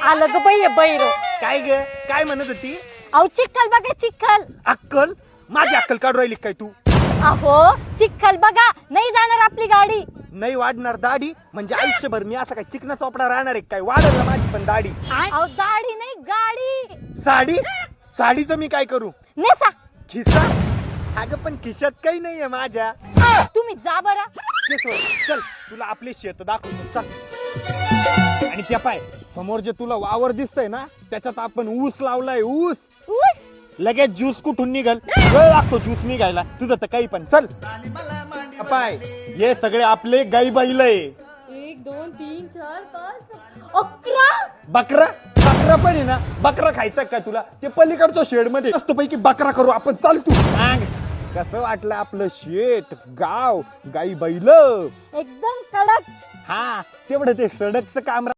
आलं ग बाई बैर. काय ग काय म्हणत होती? अहो चिखल बघा चिखल. अक्कल माझी अक्कल काढू राहिली काय तू? अहो चिखल बघा, नाही जाणार आपली गाडी. नाही वाढणार दाढी म्हणजे आयुष्यभर मी असं काय चिकना चोपडा राहणार आहे काय? वाढल ना माझी पण दाढी. अहो दाढी नाही गाडी. साडी साडीचं मी काय करू? नेसा. खिसा? अगं पण खिशात काही नाहीये माझ्या. तुम्ही जा बरं. ते सोड, चल तुला आपली शेत दाखवतो चल. आणि त्या पाय समोर जे तुला वावर दिसतंय ना त्याच्यात आपण ऊस लावलाय. ऊस ऊस. लगेच ज्यूस कुठून निघल? वेळ लागतो ज्यूस निघायला. तुझं तर काही पण. चल पाय हे सगळे आपले गाई बैल आहे. 1 2 3 4 5 11. बकरा बकरा पण आहे ना. बकरा खायचा काय तुला? ते पलीकडच्या शेड मध्ये मस्त पैकी बकरा करू आपण. चाल तू सांग कसं वाटलं आपलं शेत गाव गाई बैल? एकदम कडक. हा तेवढं ते सडकचं काम